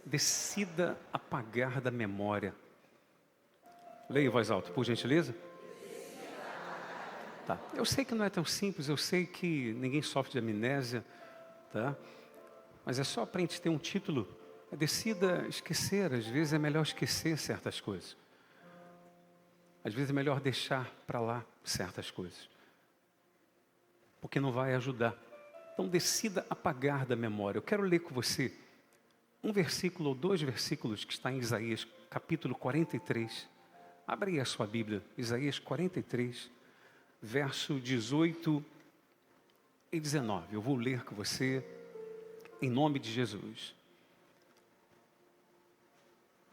decida apagar da memória. Leia em voz alta, por gentileza. Tá. Eu sei que não é tão simples, eu sei que ninguém sofre de amnésia, tá? Mas é só para a gente ter um título. Decida esquecer, às vezes é melhor esquecer certas coisas. Às vezes é melhor deixar para lá certas coisas. Porque não vai ajudar. Então decida apagar da memória. Eu quero ler com você um versículo ou dois versículos que está em Isaías, capítulo 43. Abra aí a sua Bíblia, Isaías 43, verso 18 e 19. Eu vou ler com você em nome de Jesus.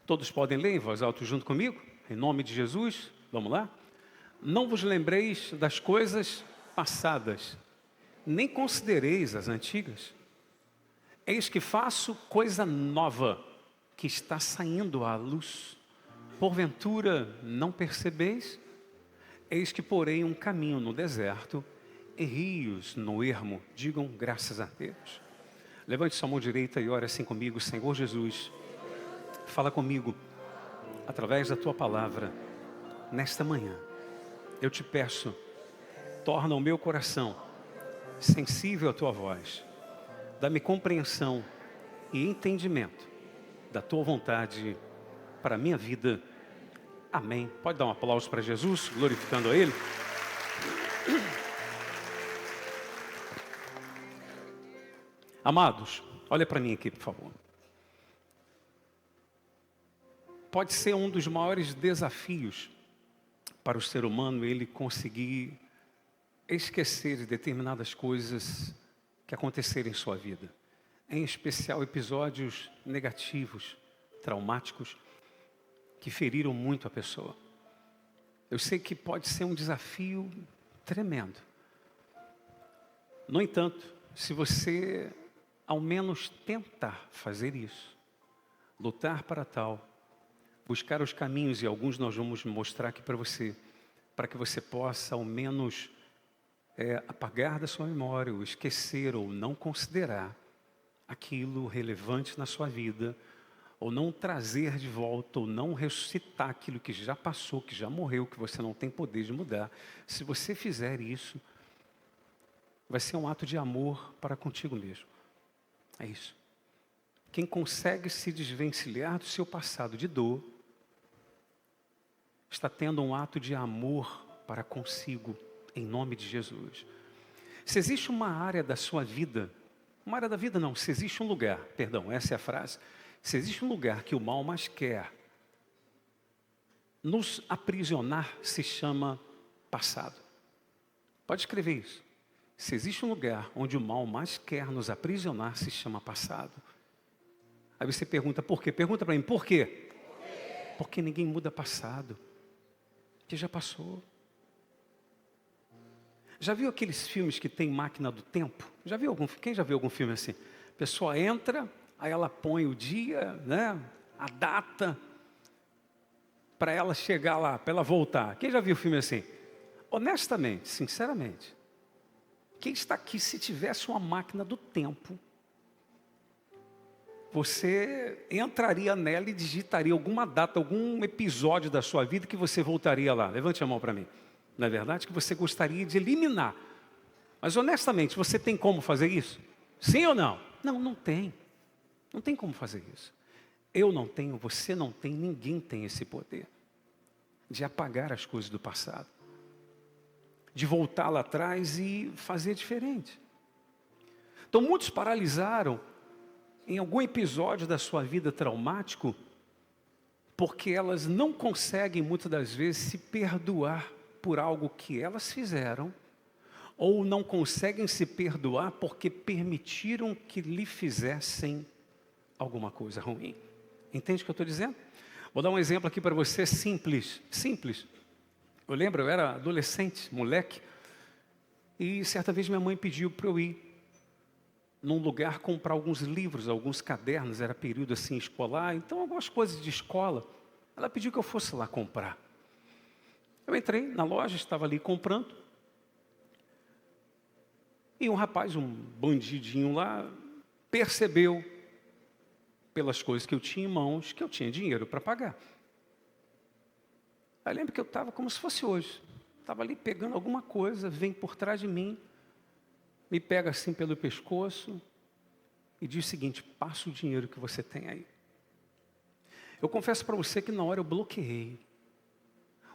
Todos podem ler em voz alta junto comigo? Em nome de Jesus, vamos lá? Não vos lembreis das coisas passadas, nem considereis as antigas. Eis que faço coisa nova, que está saindo à luz. Porventura não percebeis? Eis que porei um caminho no deserto, e rios no ermo. Digam graças a Deus. Levante sua mão direita e ore assim comigo. Senhor Jesus, fala comigo, através da Tua palavra, nesta manhã. Eu te peço, torna o meu coração sensível à Tua voz. Dá-me compreensão e entendimento da Tua vontade para a minha vida. Amém. Pode dar um aplauso para Jesus, glorificando a Ele. Amados, olha para mim aqui, por favor. Pode ser um dos maiores desafios para o ser humano ele conseguir esquecer de determinadas coisas que aconteceram em sua vida. Em especial episódios negativos, traumáticos, que feriram muito a pessoa. Eu sei que pode ser um desafio tremendo. No entanto, se você ao menos tentar fazer isso, lutar para tal, buscar os caminhos, e alguns nós vamos mostrar aqui para você, para que você possa ao menos apagar da sua memória, ou esquecer, ou não considerar aquilo relevante na sua vida, ou não trazer de volta, ou não ressuscitar aquilo que já passou, que já morreu, que você não tem poder de mudar. Se você fizer isso, vai ser um ato de amor para contigo mesmo. É isso. Quem consegue se desvencilhar do seu passado de dor, está tendo um ato de amor para consigo, em nome de Jesus. Se existe uma área da sua vida, uma área da vida não, se existe um lugar, perdão, essa é a frase, se existe um lugar que o mal mais quer nos aprisionar, se chama passado. Pode escrever isso. Se existe um lugar onde o mal mais quer nos aprisionar, se chama passado. Aí você pergunta por quê? Pergunta para mim, por quê? Porque ninguém muda passado. Que já passou. Já viu aqueles filmes que tem máquina do tempo? Já viu algum? Quem já viu algum filme assim? A pessoa entra, aí ela põe o dia, né? A data, para ela chegar lá, para ela voltar. Quem já viu filme assim? Honestamente, sinceramente, quem está aqui, se tivesse uma máquina do tempo, você entraria nela e digitaria alguma data, algum episódio da sua vida que você voltaria lá. Levante a mão para mim. Não é verdade? Que você gostaria de eliminar. Mas honestamente, você tem como fazer isso? Sim ou não? Não, não tem. Não tem como fazer isso. Eu não tenho, você não tem, ninguém tem esse poder de apagar as coisas do passado, de voltar lá atrás e fazer diferente. Então muitos paralisaram em algum episódio da sua vida traumático, porque elas não conseguem muitas das vezes se perdoar por algo que elas fizeram, ou não conseguem se perdoar porque permitiram que lhe fizessem alguma coisa ruim. Entende o que eu estou dizendo? Vou dar um exemplo aqui para você simples. Eu lembro, eu era adolescente, moleque, e certa vez minha mãe pediu para eu ir num lugar comprar alguns livros, alguns cadernos, era período assim escolar, então algumas coisas de escola. Ela pediu que eu fosse lá comprar. Eu entrei na loja, estava ali comprando, e um rapaz, um bandidinho lá, percebeu pelas coisas que eu tinha em mãos, que eu tinha dinheiro para pagar. Eu lembro que eu estava como se fosse hoje. Estava ali pegando alguma coisa, vem por trás de mim, me pega assim pelo pescoço e diz o seguinte: passa o dinheiro que você tem aí. Eu confesso para você que na hora eu bloqueei.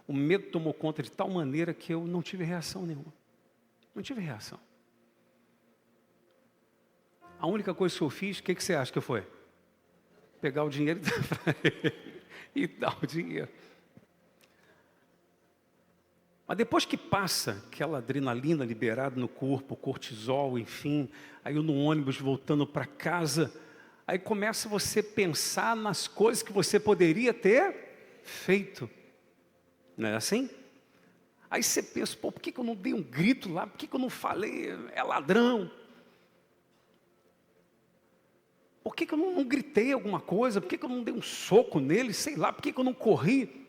O medo tomou conta de tal maneira que eu não tive reação nenhuma. Não tive reação. A única coisa que eu fiz, o que você acha que foi? Pegar o dinheiro e dar para ele. E dar o dinheiro. Mas depois que passa aquela adrenalina liberada no corpo, cortisol, enfim, aí eu no ônibus voltando para casa, aí começa você a pensar nas coisas que você poderia ter feito. Não é assim? Aí você pensa, pô, por que eu não dei um grito lá? Por que eu não falei, é ladrão? Por que eu não gritei alguma coisa? Por que eu não dei um soco nele? Sei lá, por que eu não corri?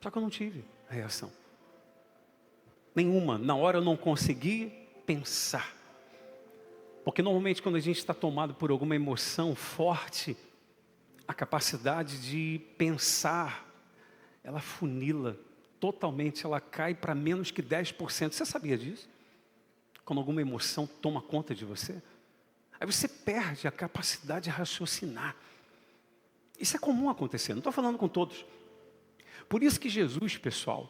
Só que eu não tive reação nenhuma. Na hora eu não consegui pensar. Porque normalmente quando a gente está tomado por alguma emoção forte, a capacidade de pensar, ela funila totalmente, ela cai para menos que 10%. Você sabia disso? Quando alguma emoção toma conta de você, aí você perde a capacidade de raciocinar. Isso é comum acontecer, não estou falando com todos. Por isso que Jesus, pessoal,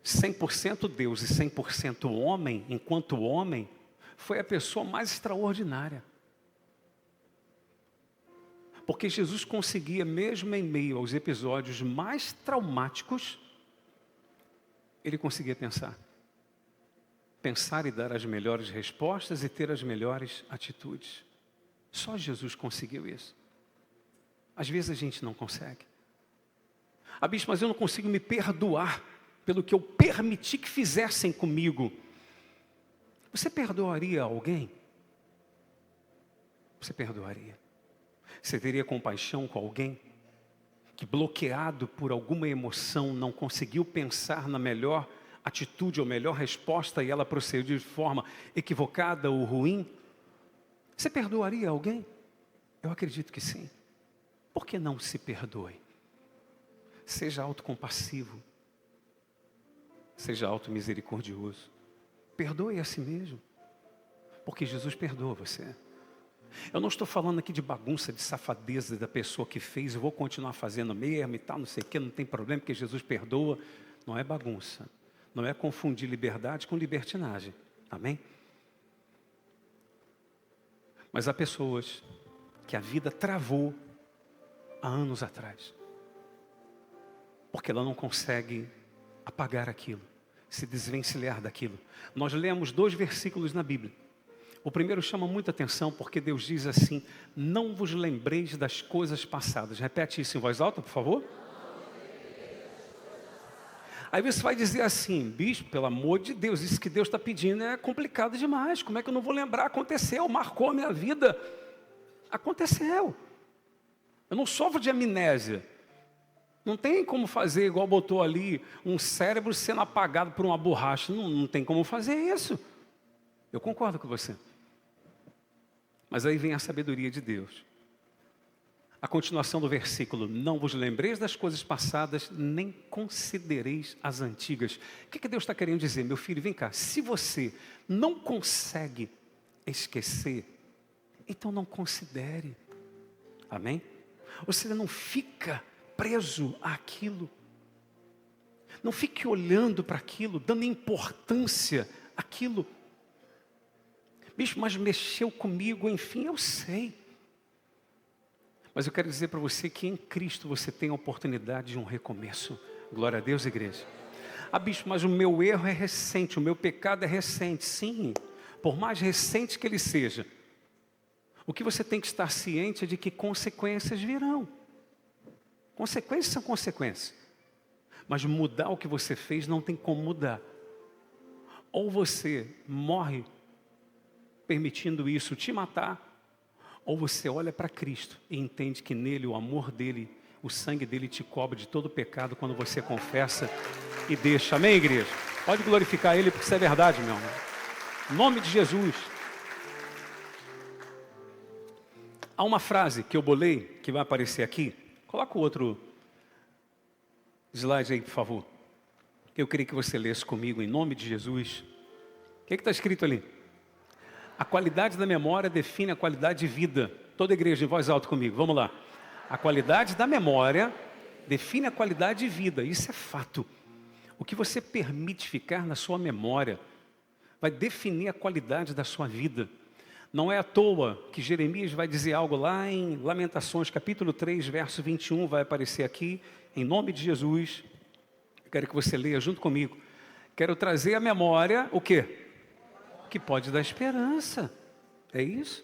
100% Deus e 100% homem, enquanto homem, foi a pessoa mais extraordinária. Porque Jesus conseguia, mesmo em meio aos episódios mais traumáticos, ele conseguia pensar. Pensar e dar as melhores respostas e ter as melhores atitudes. Só Jesus conseguiu isso. Às vezes a gente não consegue. Ah, bispo, mas eu não consigo me perdoar pelo que eu permiti que fizessem comigo. Você perdoaria alguém? Você perdoaria? Você teria compaixão com alguém que, bloqueado por alguma emoção, não conseguiu pensar na melhor atitude ou melhor resposta e ela procediu de forma equivocada ou ruim? Você perdoaria alguém? Eu acredito que sim. Por que não se perdoe? Seja autocompassivo. Seja automisericordioso. Perdoe a si mesmo. Porque Jesus perdoa você. Eu não estou falando aqui de bagunça, de safadeza da pessoa que fez, eu vou continuar fazendo mesmo e tal, não sei o que, não tem problema, porque Jesus perdoa. Não é bagunça. Não é confundir liberdade com libertinagem. Amém? Mas há pessoas que a vida travou há anos atrás. Porque ela não consegue apagar aquilo, se desvencilhar daquilo. Nós lemos 2 versículos na Bíblia. O primeiro chama muita atenção porque Deus diz assim: não vos lembreis das coisas passadas. Repete isso em voz alta, por favor. Aí você vai dizer assim: bispo, pelo amor de Deus, isso que Deus está pedindo é complicado demais. Como é que eu não vou lembrar? Aconteceu, marcou a minha vida. Aconteceu. Eu não sofro de amnésia. Não tem como fazer igual botou ali um cérebro sendo apagado por uma borracha. Não tem como fazer isso. Eu concordo com você. Mas aí vem a sabedoria de Deus. A continuação do versículo: não vos lembreis das coisas passadas, nem considereis as antigas. O que Deus está querendo dizer? Meu filho, vem cá. Se você não consegue esquecer, então não considere. Amém? Ou seja, não fica preso àquilo. Não fique olhando para aquilo, dando importância àquilo. Bicho, mas mexeu comigo, enfim, eu sei. Mas eu quero dizer para você que em Cristo você tem a oportunidade de um recomeço. Glória a Deus, igreja. Ah, bicho, mas o meu erro é recente, o meu pecado é recente. Sim, por mais recente que ele seja. O que você tem que estar ciente é de que consequências virão. Consequências são consequências. Mas mudar o que você fez não tem como mudar. Ou você morre permitindo isso te matar, ou você olha para Cristo e entende que nele o amor dele, o sangue dele te cobre de todo pecado quando você confessa e deixa. Amém, igreja? Pode glorificar ele porque isso é verdade, meu irmão. Em nome de Jesus. Há uma frase que eu bolei, que vai aparecer aqui. Coloca o outro slide aí, por favor. Eu queria que você lesse comigo, em nome de Jesus. O que está escrito ali? A qualidade da memória define a qualidade de vida. Toda igreja, em voz alta comigo, vamos lá. A qualidade da memória define a qualidade de vida. Isso é fato. O que você permite ficar na sua memória vai definir a qualidade da sua vida. Não é à toa que Jeremias vai dizer algo lá em Lamentações, capítulo 3, verso 21, vai aparecer aqui, em nome de Jesus. Quero que você leia junto comigo. Quero trazer à memória o quê? Que pode dar esperança. É isso?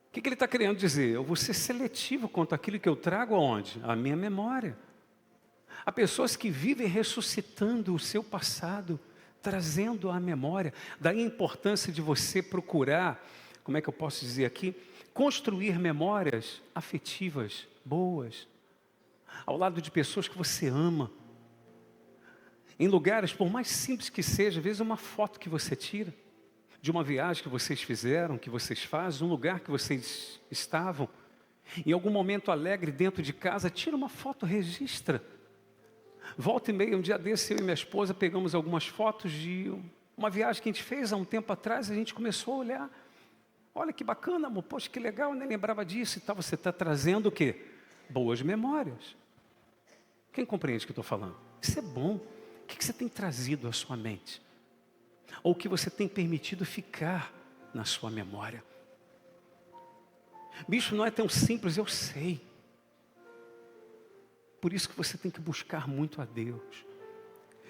O que ele está querendo dizer? Eu vou ser seletivo quanto àquilo que eu trago aonde? A minha memória. Há pessoas que vivem ressuscitando o seu passado, trazendo à memória. Daí a importância de você procurar, como é que eu posso dizer aqui? Construir memórias afetivas, boas, ao lado de pessoas que você ama. Em lugares, por mais simples que seja, às vezes uma foto que você tira, de uma viagem que vocês fizeram, que vocês fazem, um lugar que vocês estavam, em algum momento alegre dentro de casa, tira uma foto, registra. Volta e meia, um dia desse, eu e minha esposa pegamos algumas fotos de uma viagem que a gente fez há um tempo atrás, a gente começou a olhar. Olha que bacana, amor, poxa, que legal, eu nem lembrava disso e tal. Você está trazendo o quê? Boas memórias. Quem compreende o que eu estou falando? Isso é bom. O que você tem trazido à sua mente? Ou o que você tem permitido ficar na sua memória? Bicho, não é tão simples, eu sei. Por isso que você tem que buscar muito a Deus.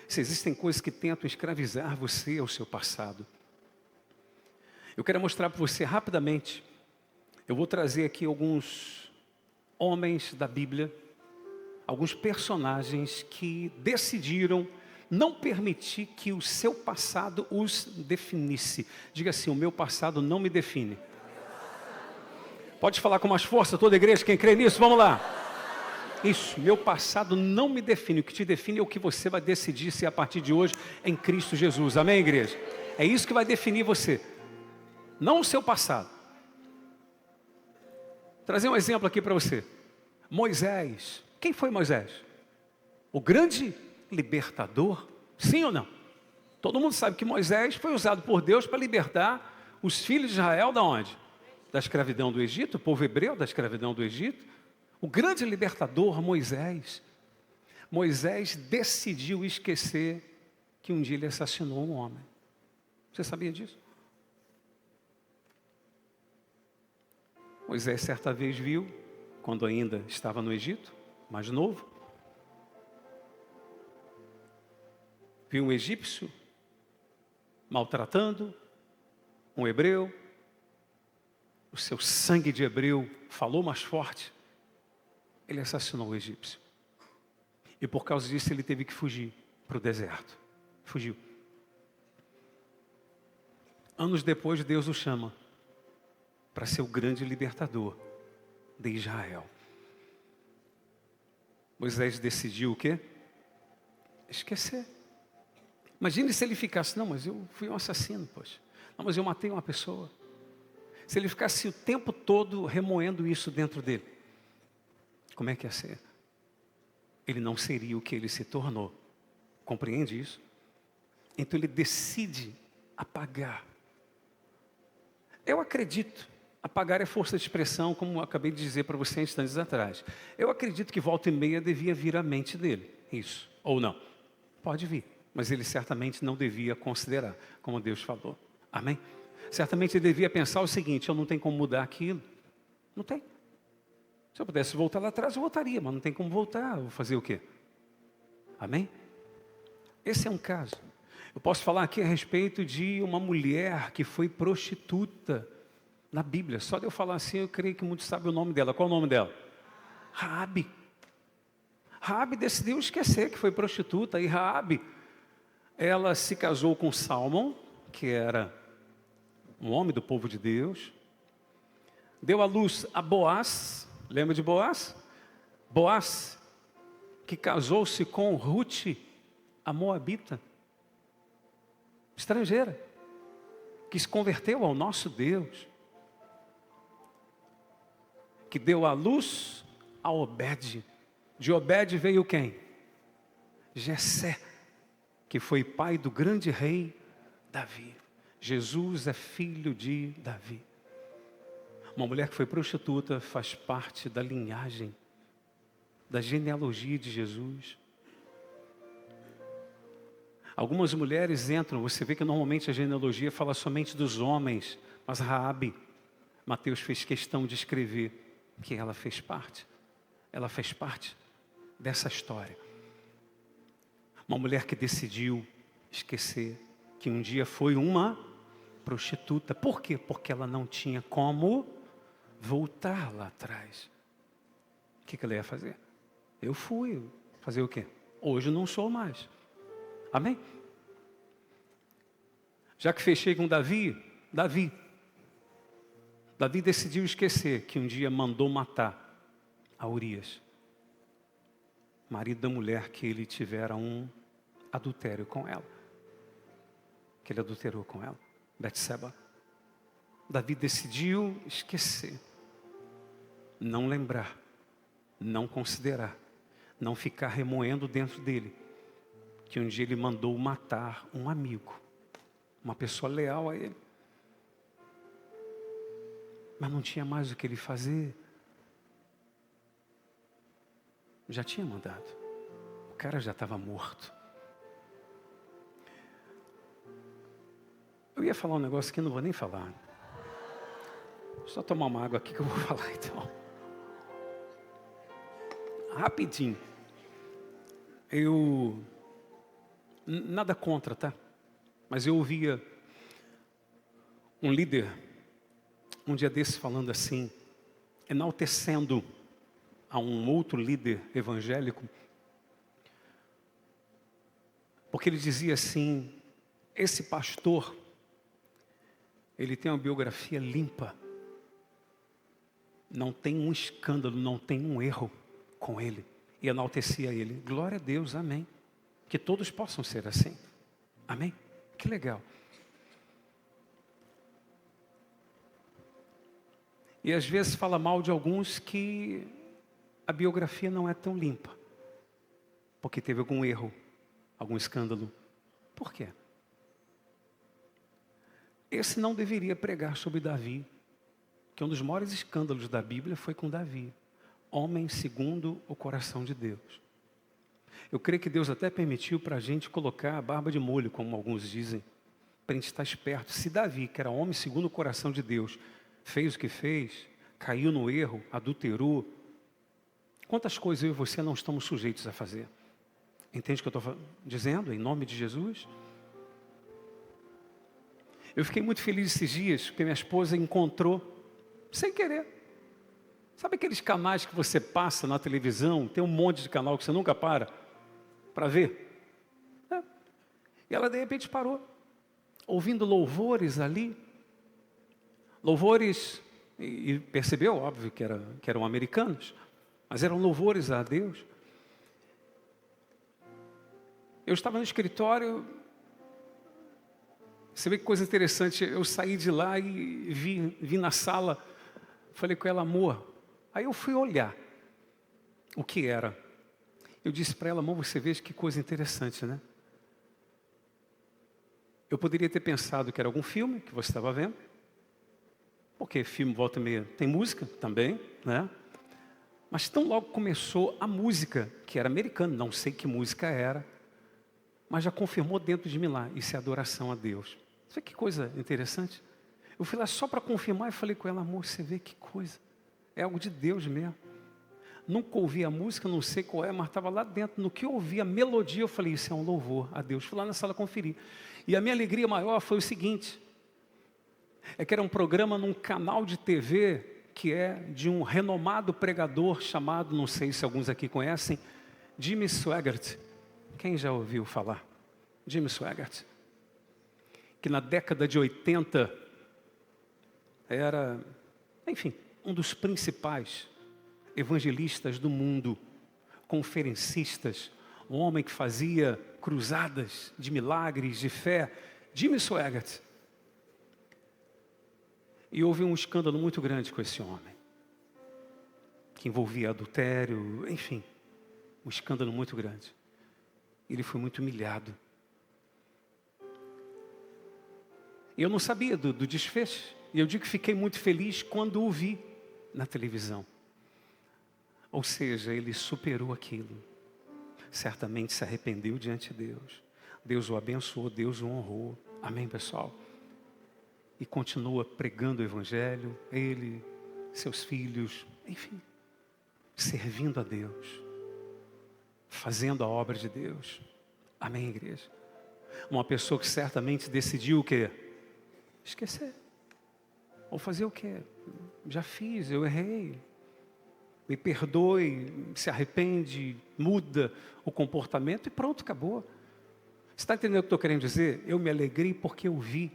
Se existem coisas que tentam escravizar você ao seu passado, eu quero mostrar para você rapidamente. Eu vou trazer aqui alguns homens da Bíblia, alguns personagens que decidiram não permitir que o seu passado os definisse. Diga assim, o meu passado não me define. Pode falar com mais força, toda a igreja, quem crê nisso, vamos lá. Isso, meu passado não me define. O que te define é o que você vai decidir ser a partir de hoje em Cristo Jesus. Amém, igreja? É isso que vai definir você, não o seu passado. Vou trazer um exemplo aqui para você. Moisés. Quem foi Moisés? O grande libertador? Sim ou não? Todo mundo sabe que Moisés foi usado por Deus para libertar os filhos de Israel da onde? Da escravidão do Egito, o povo hebreu da escravidão do Egito. O grande libertador, Moisés. Moisés decidiu esquecer que um dia ele assassinou um homem. Você sabia disso? Moisés certa vez viu, quando ainda estava no Egito, mais novo, viu um egípcio maltratando um hebreu. O seu sangue de hebreu falou mais forte. Ele assassinou o egípcio. E por causa disso ele teve que fugir para o deserto. Fugiu. Anos depois Deus o chama para ser o grande libertador de Israel. Moisés decidiu o quê? Esquecer. Imagine se ele ficasse, não, mas eu fui um assassino, poxa. Não, mas eu matei uma pessoa. Se ele ficasse o tempo todo remoendo isso dentro dele, como é que ia ser? Ele não seria o que ele se tornou. Compreende isso? Então ele decide apagar. Eu acredito, apagar é força de expressão, como eu acabei de dizer para você instantes atrás. Eu acredito que volta e meia devia vir à mente dele, isso, ou não. Pode vir, mas ele certamente não devia considerar, como Deus falou. Amém? Certamente ele devia pensar o seguinte, eu não tenho como mudar aquilo. Não tem. Se eu pudesse voltar lá atrás, eu voltaria, mas não tem como voltar. Eu vou fazer o quê? Amém? Esse é um caso. Eu posso falar aqui a respeito de uma mulher que foi prostituta na Bíblia. Só de eu falar assim, eu creio que muitos sabem o nome dela. Qual é o nome dela? Raabe. Raabe decidiu esquecer que foi prostituta. E Raabe, ela se casou com Salmão, que era um homem do povo de Deus. Deu à luz a Boaz. Lembra de Boaz? Boaz, que casou-se com Ruth, a moabita, estrangeira, que se converteu ao nosso Deus. que deu à luz a Obed. De Obed veio quem? Jessé, que foi pai do grande rei Davi. Jesus é filho de Davi. Uma mulher que foi prostituta faz parte da linhagem, da genealogia de Jesus. Algumas mulheres entram, você vê que normalmente a genealogia fala somente dos homens, mas Raabe, Mateus fez questão de escrever que ela fez parte. Ela fez parte dessa história. Uma mulher que decidiu esquecer que um dia foi uma prostituta. Por quê? Porque ela não tinha como voltar lá atrás. O que ela ia fazer? Eu fui. Fazer o quê? Hoje não sou mais. Amém? Já que fechei com Davi decidiu esquecer que um dia mandou matar a Urias, marido da mulher que ele tivera um adultério com ela. Que ele adulterou com ela, Betseba. Davi decidiu esquecer, não lembrar, não considerar, não ficar remoendo dentro dele, que um dia ele mandou matar um amigo, uma pessoa leal a ele. Mas não tinha mais o que ele fazer. Já tinha mandado. O cara já estava morto. Eu ia falar um negócio que eu não vou nem falar. Só tomar uma água aqui que eu vou falar então. Rapidinho. Nada contra, tá? Mas eu ouvia um líder, um dia desses, falando assim, enaltecendo a um outro líder evangélico, porque ele dizia assim: esse pastor, ele tem uma biografia limpa, não tem um escândalo, não tem um erro com ele, e enaltecia ele. Glória a Deus, amém. Que todos possam ser assim, amém. Que legal. E às vezes fala mal de alguns que a biografia não é tão limpa, porque teve algum erro, algum escândalo. Por quê? Esse não deveria pregar sobre Davi, que um dos maiores escândalos da Bíblia foi com Davi, homem segundo o coração de Deus. Eu creio que Deus até permitiu para a gente colocar a barba de molho, como alguns dizem, para a gente estar esperto. Se Davi, que era homem segundo o coração de Deus, fez o que fez, caiu no erro, adulterou, quantas coisas eu e você não estamos sujeitos a fazer? Entende o que eu estou dizendo, em nome de Jesus? Eu fiquei muito feliz esses dias, porque minha esposa encontrou, sem querer. Sabe aqueles canais que você passa na televisão, tem um monte de canal que você nunca para ver? E ela de repente parou, ouvindo louvores ali, louvores, e percebeu, óbvio, que eram americanos, mas eram louvores a Deus. Eu estava no escritório, você vê que coisa interessante, eu saí de lá e vi na sala, falei com ela: amor, aí eu fui olhar o que era. Eu disse para ela: amor, você veja que coisa interessante, né? Eu poderia ter pensado que era algum filme que você estava vendo, porque filme volta e meia tem música também, né? Mas tão logo começou a música, que era americana, não sei que música era, mas já confirmou dentro de mim lá, isso é adoração a Deus. Você vê que coisa interessante? Eu fui lá só para confirmar e falei com ela: amor, você vê que coisa, é algo de Deus mesmo. Nunca ouvi a música, não sei qual é, mas estava lá dentro. No que eu ouvi a melodia, eu falei: isso é um louvor a Deus. Fui lá na sala conferir. E a minha alegria maior foi o seguinte: é que era um programa num canal de TV que é de um renomado pregador chamado, não sei se alguns aqui conhecem, Jimmy Swaggart. Quem já ouviu falar? Jimmy Swaggart. Que na década de 80 era, enfim, um dos principais evangelistas do mundo, conferencistas, um homem que fazia cruzadas de milagres, de fé, Jimmy Swaggart. E houve um escândalo muito grande com esse homem. que envolvia adultério, enfim, um escândalo muito grande. Ele foi muito humilhado. Eu não sabia do desfecho. E eu digo que fiquei muito feliz quando o vi na televisão. Ou seja, ele superou aquilo. Certamente se arrependeu diante de Deus. Deus o abençoou, Deus o honrou. Amém, pessoal? E continua pregando o Evangelho, ele, seus filhos, enfim, servindo a Deus, fazendo a obra de Deus. Amém, igreja? Uma pessoa que certamente decidiu o quê? Esquecer. Ou fazer o quê? Já fiz, eu errei. Me perdoe, se arrepende, muda o comportamento e pronto, acabou. Você está entendendo o que eu estou querendo dizer? Eu me alegrei porque eu vi.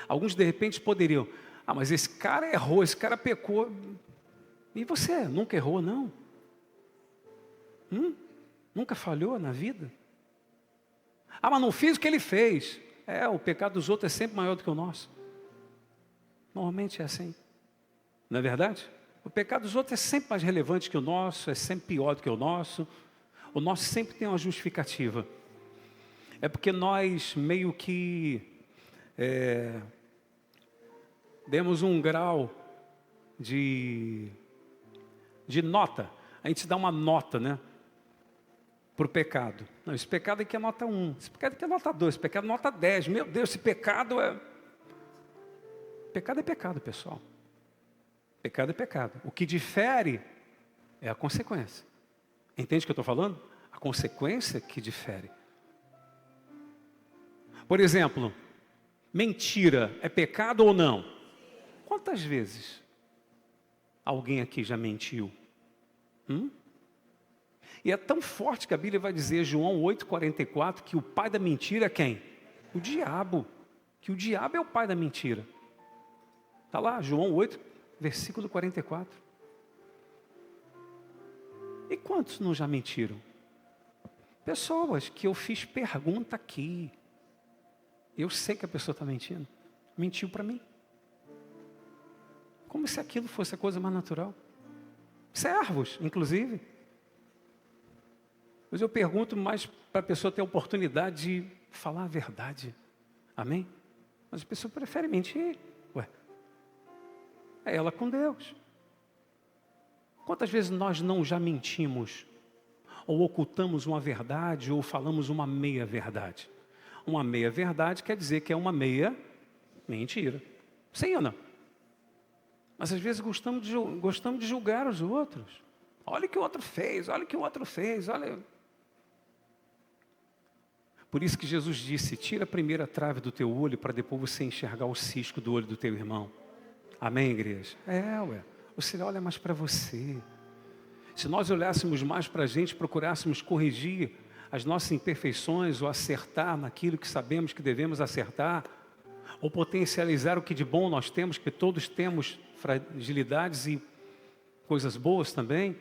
Alguns de repente poderiam, mas esse cara errou, esse cara pecou. E você, nunca errou, não? Nunca falhou na vida? Mas não fiz o que ele fez. O pecado dos outros é sempre maior do que o nosso. Normalmente é assim. Não é verdade? O pecado dos outros é sempre mais relevante que o nosso, é sempre pior do que o nosso. O nosso sempre tem uma justificativa. É porque nós meio que demos um grau de nota. A gente dá uma nota, né? Para o pecado. Não, esse pecado aqui é nota 1, esse pecado aqui é nota 2, esse pecado é nota 10. Meu Deus, esse pecado é... Pecado é pecado, pessoal. Pecado é pecado. O que difere é a consequência. Entende o que eu estou falando? A consequência que difere. Por exemplo, mentira é pecado ou não? Quantas vezes alguém aqui já mentiu? E é tão forte que a Bíblia vai dizer, João 8,44, que o pai da mentira é quem? O diabo. Que o diabo é o pai da mentira. Está lá, João 8, versículo 44. E quantos não já mentiram? Pessoas que eu fiz pergunta aqui. Eu sei que a pessoa está mentindo. Mentiu para mim. Como se aquilo fosse a coisa mais natural. Servos, inclusive. Mas eu pergunto mais para a pessoa ter a oportunidade de falar a verdade. Amém? Mas a pessoa prefere mentir. É ela com Deus. Quantas vezes nós não já mentimos? Ou ocultamos uma verdade, ou falamos uma meia verdade? Uma meia verdade quer dizer que é uma meia mentira. Sim ou não? Mas às vezes gostamos de julgar os outros. Olha o que o outro fez, olha o que o outro fez, olha... Por isso que Jesus disse, tira a primeira trave do teu olho para depois você enxergar o cisco do olho do teu irmão. Amém, igreja? Você olha mais para você. Se nós olhássemos mais para a gente, procurássemos corrigir as nossas imperfeições ou acertar naquilo que sabemos que devemos acertar, ou potencializar o que de bom nós temos, que todos temos fragilidades e coisas boas também,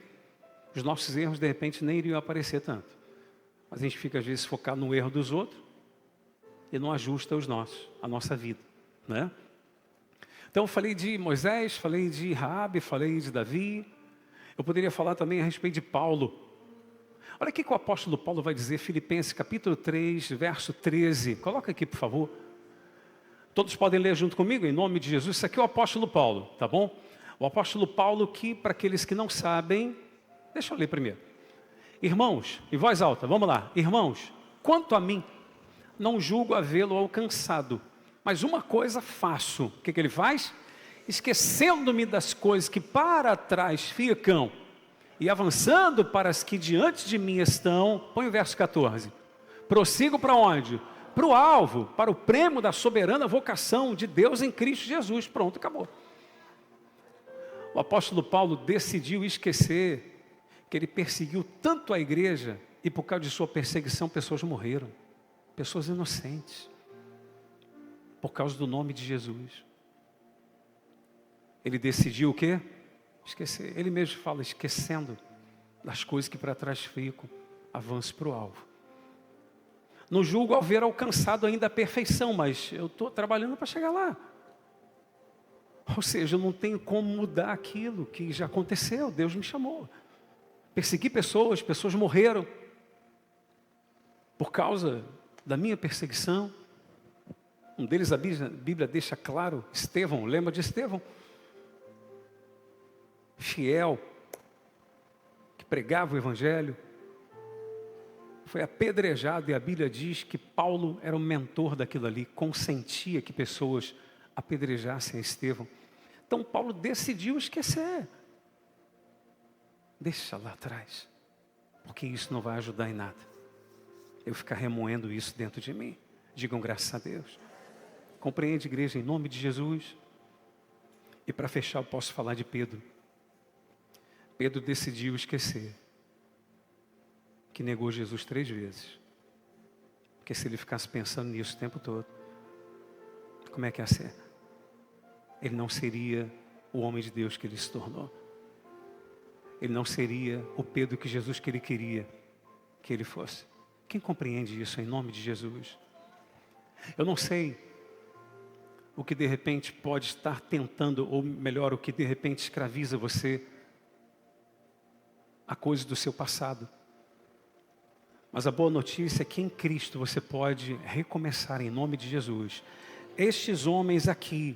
os nossos erros de repente nem iriam aparecer tanto. Mas a gente fica às vezes focado no erro dos outros e não ajusta os nossos, a nossa vida, né? Então eu falei de Moisés, falei de Raabe, falei de Davi. Eu poderia falar também a respeito de Paulo. Olha o que o apóstolo Paulo vai dizer, Filipenses capítulo 3, verso 13. Coloca aqui, por favor. Todos podem ler junto comigo, em nome de Jesus. Isso aqui é o apóstolo Paulo, tá bom? O apóstolo Paulo que, para aqueles que não sabem, deixa eu ler primeiro. Irmãos, em voz alta, vamos lá. Irmãos, quanto a mim, não julgo havê-lo alcançado. Mas uma coisa faço. O que ele faz? Esquecendo-me das coisas que para trás ficam e avançando para as que diante de mim estão. Põe o verso 14. Prossigo para onde? Para o alvo, para o prêmio da soberana vocação de Deus em Cristo Jesus. Pronto, acabou. O apóstolo Paulo decidiu esquecer que ele perseguiu tanto a igreja e por causa de sua perseguição pessoas morreram. Pessoas inocentes. Por causa do nome de Jesus. Ele decidiu o quê? Esquecer. Ele mesmo fala, esquecendo das coisas que para trás ficam, avance para o alvo. Não julgo haver alcançado ainda a perfeição, mas eu estou trabalhando para chegar lá. Ou seja, eu não tenho como mudar aquilo que já aconteceu. Deus me chamou. Persegui pessoas, pessoas morreram por causa da minha perseguição. Um deles a Bíblia deixa claro, Estevão, lembra de Estevão? Fiel, que pregava o Evangelho, foi apedrejado e a Bíblia diz que Paulo era o mentor daquilo ali, consentia que pessoas apedrejassem Estevão. Então Paulo decidiu esquecer. Deixa lá atrás, porque isso não vai ajudar em nada. Eu ficar remoendo isso dentro de mim. Digam graças a Deus. Compreende, igreja, em nome de Jesus. E para fechar eu posso falar de Pedro. Pedro decidiu esquecer que negou Jesus 3 vezes. Porque se ele ficasse pensando nisso o tempo todo, como é que ia ser? Ele não seria o homem de Deus que ele se tornou. Ele não seria o Pedro que Jesus que ele queria que ele fosse. Quem compreende isso em nome de Jesus? Eu não sei o que de repente pode estar tentando, ou melhor, o que de repente escraviza você a coisas do seu passado. Mas a boa notícia é que em Cristo você pode recomeçar em nome de Jesus. Estes homens aqui,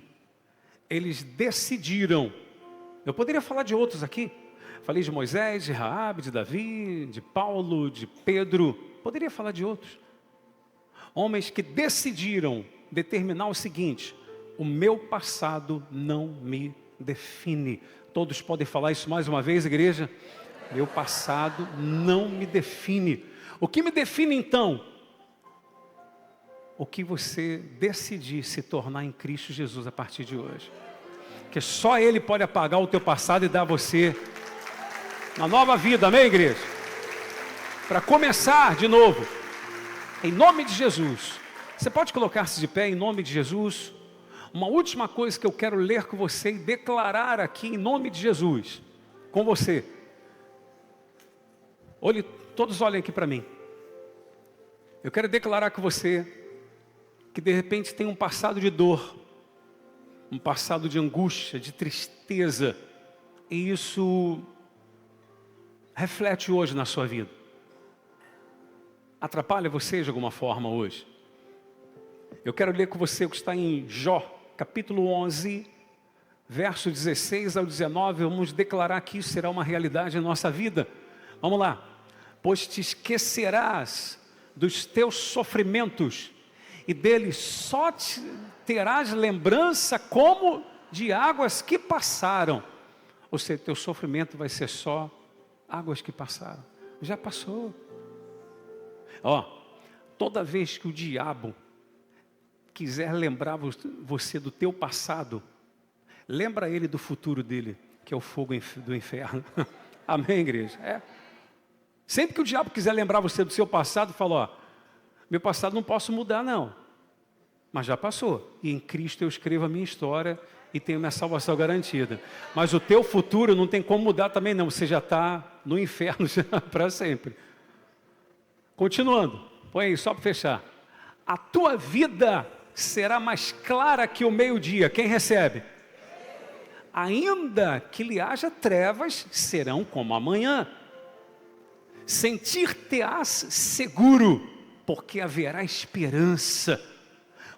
eles decidiram. Eu poderia falar de outros aqui. Falei de Moisés, de Raabe, de Davi, de Paulo, de Pedro. Poderia falar de outros. Homens que decidiram determinar o seguinte: o meu passado não me define. Todos podem falar isso mais uma vez, igreja? Meu passado não me define. O que me define então? O que você decidir se tornar em Cristo Jesus a partir de hoje. Porque só Ele pode apagar o teu passado e dar a você uma nova vida, amém, igreja? Para começar de novo, em nome de Jesus. Você pode colocar-se de pé em nome de Jesus? Uma última coisa que eu quero ler com você e declarar aqui em nome de Jesus, com você. Todos olhem aqui para mim. Eu quero declarar com você que de repente tem um passado de dor, um passado de angústia, de tristeza, e isso reflete hoje na sua vida. Atrapalha você de alguma forma hoje? Eu quero ler com você o que está em Jó, capítulo 11, verso 16 ao 19, vamos declarar que isso será uma realidade em nossa vida. Vamos lá. Pois te esquecerás dos teus sofrimentos, e deles só terás lembrança como de águas que passaram. Ou seja, teu sofrimento vai ser só águas que passaram. Já passou. Toda vez que o diabo quiser lembrar você do teu passado, lembra ele do futuro dele, que é o fogo do inferno. Amém, igreja? Sempre que o diabo quiser lembrar você do seu passado, fala, meu passado não posso mudar não, mas já passou, e em Cristo eu escrevo a minha história e tenho minha salvação garantida. Mas o teu futuro não tem como mudar também não, você já está no inferno para sempre. Continuando, põe aí só para fechar. A tua vida será mais clara que o meio-dia. Quem recebe? Ainda que lhe haja trevas, serão como amanhã. Sentir-te-ás seguro, porque haverá esperança.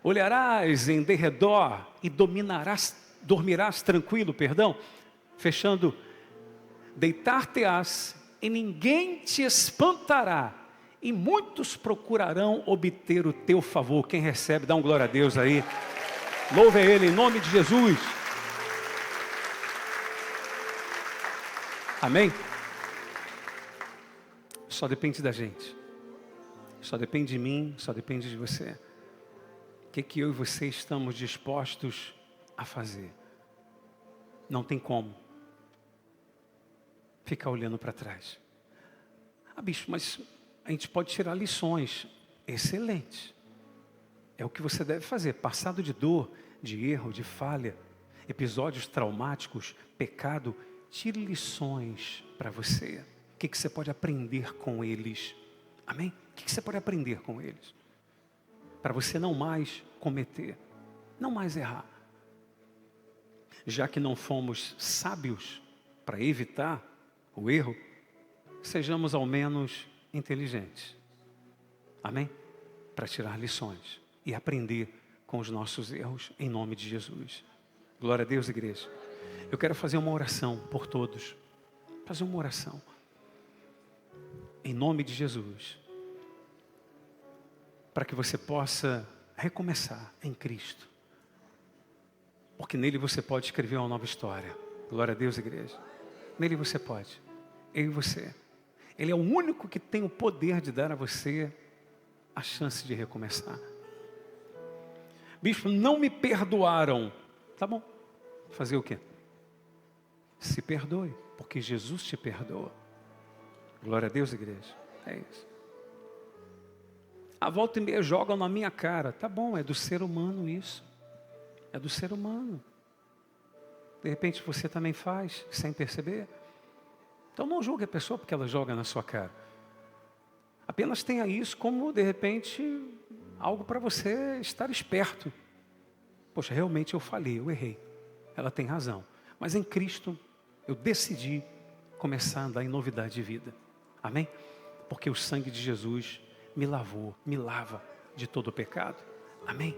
Olharás em derredor e dormirás tranquilo, fechando. Deitar-te-ás e ninguém te espantará, e muitos procurarão obter o teu favor. Quem recebe, dá um glória a Deus aí. Louve a Ele em nome de Jesus. Amém? Só depende da gente. Só depende de mim, só depende de você. O que eu e você estamos dispostos a fazer? Não tem como ficar olhando para trás. Bicho, mas a gente pode tirar lições. Excelente. É o que você deve fazer. Passado de dor, de erro, de falha, episódios traumáticos, pecado, tire lições para você. O que você pode aprender com eles? Amém? O que você pode aprender com eles? Para você não mais cometer, não mais errar. já que não fomos sábios para evitar o erro, sejamos ao menos inteligentes. Amém? Para tirar lições e aprender com os nossos erros, em nome de Jesus. Glória a Deus, igreja. Eu quero fazer uma oração por todos. Fazer uma oração. Em nome de Jesus. Para que você possa recomeçar em Cristo. Porque nele você pode escrever uma nova história. Glória a Deus, igreja. Nele você pode. Eu e você. Ele é o único que tem o poder de dar a você a chance de recomeçar. Bispo, não me perdoaram. Tá bom. Fazer o quê? Se perdoe, porque Jesus te perdoa. Glória a Deus, igreja. É isso. A volta e meia jogam na minha cara. Tá bom, é do ser humano isso. É do ser humano. De repente você também faz, sem perceber. Então não julgue a pessoa porque ela joga na sua cara. Apenas tenha isso como, de repente, algo para você estar esperto. Poxa, realmente eu falhei, eu errei. Ela tem razão. Mas em Cristo, eu decidi começar a andar em novidade de vida. Amém? Porque o sangue de Jesus me lavou, me lava de todo o pecado. Amém?